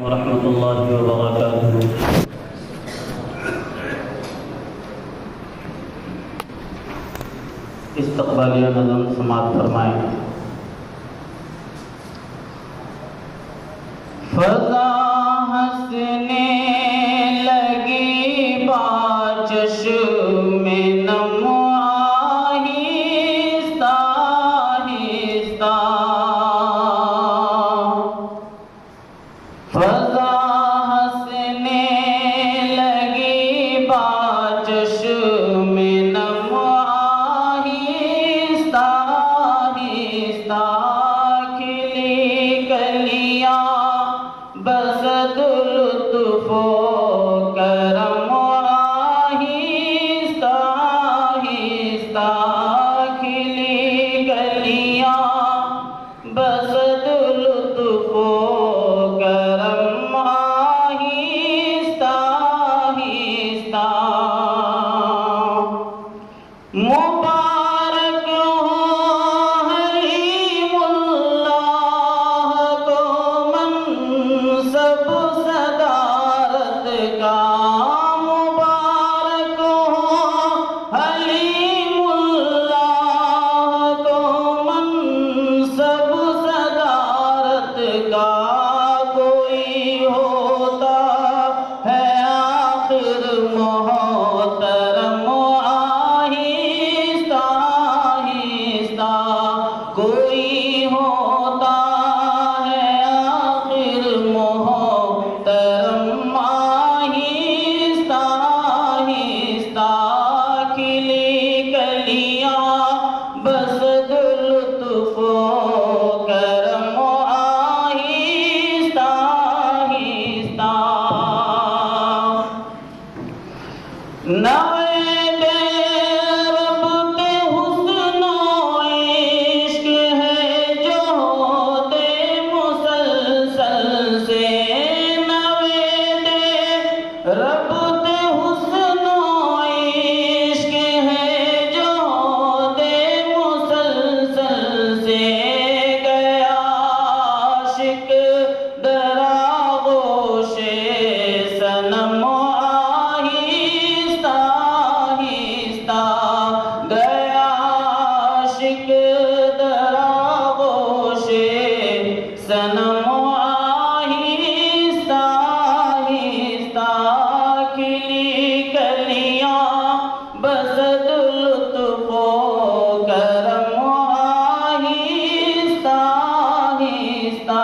ورحمۃ اللہ وبرکاتہ۔ استقبالیہ نظم سماعت فرمائیں۔ فضا ہنسنے لگی با چشم نم آہستہ آہستہ، فضا ہنسنے لگی با چشم نم آہستہ آہستہ، کھلی کلیاں بزد لطف و کرم آہستہ آہستہ، کھلی کلیاں بزد لطف و کرم آہستہ آہستہ، مبارک ہو حلیم اللہ کو منصب صدارت کا، مبارک ہو حلیم اللہ کو منصب صدارت کا، کوئی ہوتا ہے آخر محترم آہستہ آہستہ، کوئی ہوتا ہے آخر محترم آہستہ آہستہ، کھلی کلیاں بزد لطف و کرم آہستہ آہستہ، نوید رب کے حسن و عشق ہے جو ہوتے مسلسل سے، نوید رب کے حسن و عشق ہے جو ہوتے مسلسل سے، گیا عاشق در آغوش صنم آہستہ آہستہ، گیا عاشق در آغوش صنم آہستہ آہستہ، کھلی کلیاں بزد لطف و کرم آہستہ آہستہ،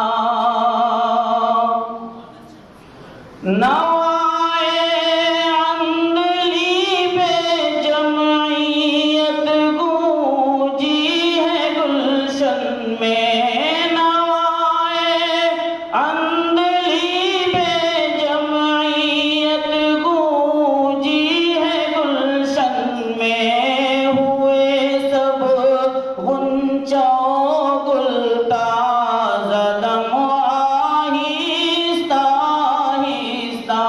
نوائے عندلی بے جمعیت گونجی ہے گلشن میں، نوائے عندلی بے جمعیت گونجی ہے گلشن میں، ہوئے سب غنچہ و گل تازہ دم آہستہ آہستہ،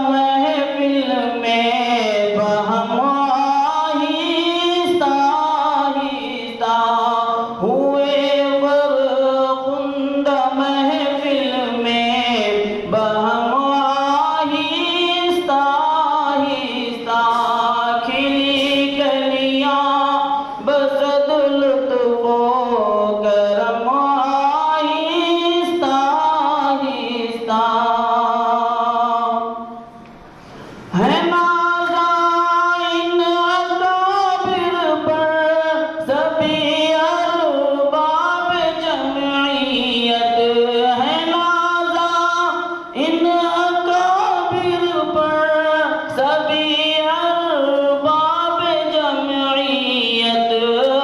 محفل میں بہم آہستہ آہستہ ہوئے فرخندہ محفل میں بہم آہستہ آہستہ کھلی کلیاں بزد لطف و کرم آہستہ آہستہ ہے نازا ان اکابر پر سبھی ارباب جمعیت ہے نازا ان اکابر پر سبھی ارباب جمعیت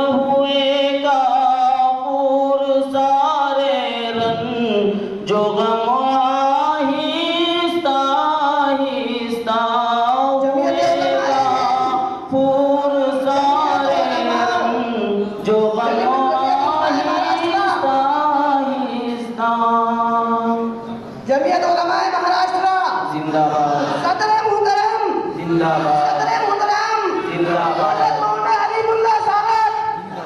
ہوئے کافور سارے رن جو غم آہستہ آہستہ ہوئے کافور سارے رن جو غم آہستہ آہستہ جمعیت علماء مہاراشٹر زندہ باد صدر محترم زندہ باد صدر محترم زندہ باد حضرت مولانا حلیم اللہ صاحب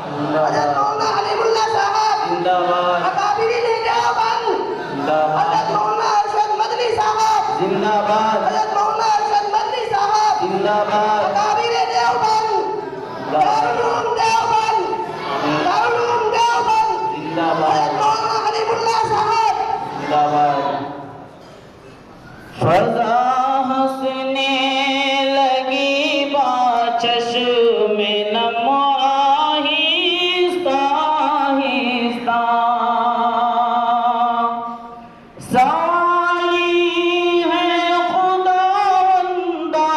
زندہ حضرت باد مولانا حلیم اللہ صاحب زندہ باد اکابرین دیوبند زندہ باد حضرت مولانا ارشد مدنی صاحب زندہ باد حضرت مولانا ارشد مدنی صاحب زندہ باد اکابر دیوبند دارالعلوم دیوبند دارالعلوم دیوبند زندہ حضرت باد مولانا حلیم اللہ صاحب زندہ باد فضا ہنسنے لگی با چشم نم آہستہ آہستہ سوالی ہے خداوندہ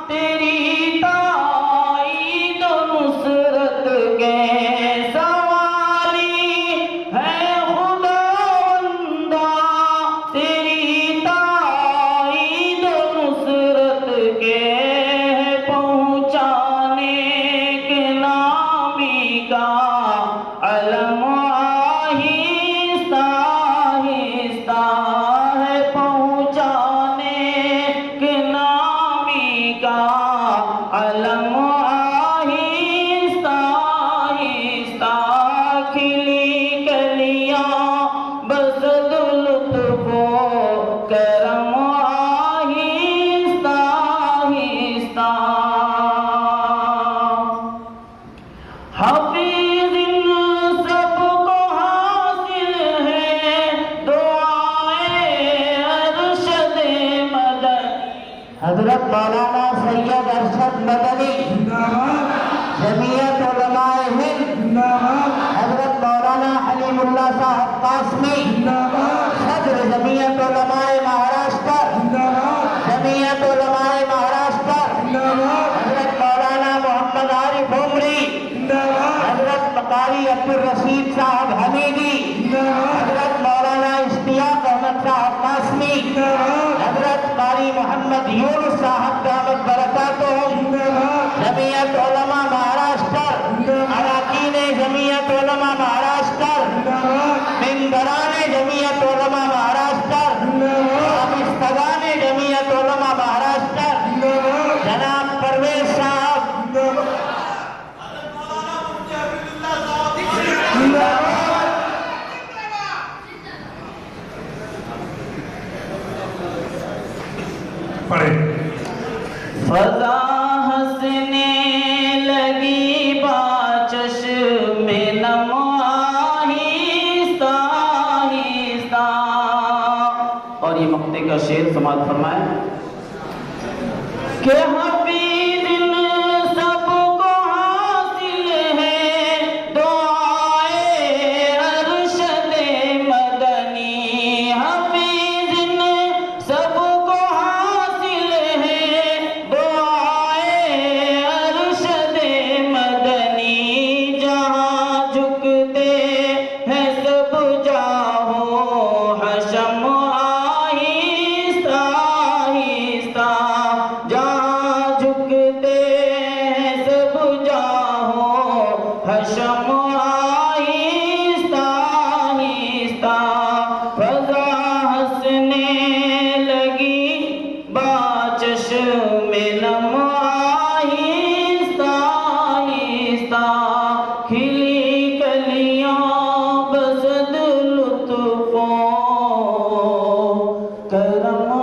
تیری تائید و نصرت کے سوالی ہے خداوندہ تیری تائید و نصرت کے پہنچانے کے نامی کا علم آہستہ آہستہ ہے پہنچانے کے نامی کا علم آہستہ آہستہ کھلی کلیاں بزد لطف و کرم آہستہ آہستہ حفیظ ان سب کو حاصل ہے دعائے ارشد مدنی حضرت مولانا سید ارشد مدنی جمعیت علماء ہند حضرت مولانا حلیم اللہ صاحب قاسمی صدر جمعیت علماء مہاراشٹر جمعیت علماء مہاراشٹر حضرت مولانا محمد عارف عمری حضرت قاری عبدالرشید صاحب حمیدی حضرت مولانا اشتیاق احمد صاحب قاسمی حضرت قاری محمد یونس صاحب دامت برکاتہم جمعیت علماء مہاراشٹر اراکین جمعیت علماء مہاراشٹر ممبران جمعیت علماء مہاراشٹر وابستگان جمعیت علماء مہاراشٹر جناب پرویز صاحب فضا ہنسنے لگی با چشم نم آہستہ آہستہ اور یہ مقطع کا شعر سماعت فرمائیں کہ حفیظ ان سب کو حاصل ہے دعائے ارشد مدنی حفیظ ان سب کو حاصل ہے دعائے ارشد مدنی جہاں جھکتے ہیں سب جاہو حشم آہستہ آہستہ جہاں جھکتے ہیں سب جاہو حشم آہستہ آہستہ فضا ہنسنے لگی با کرم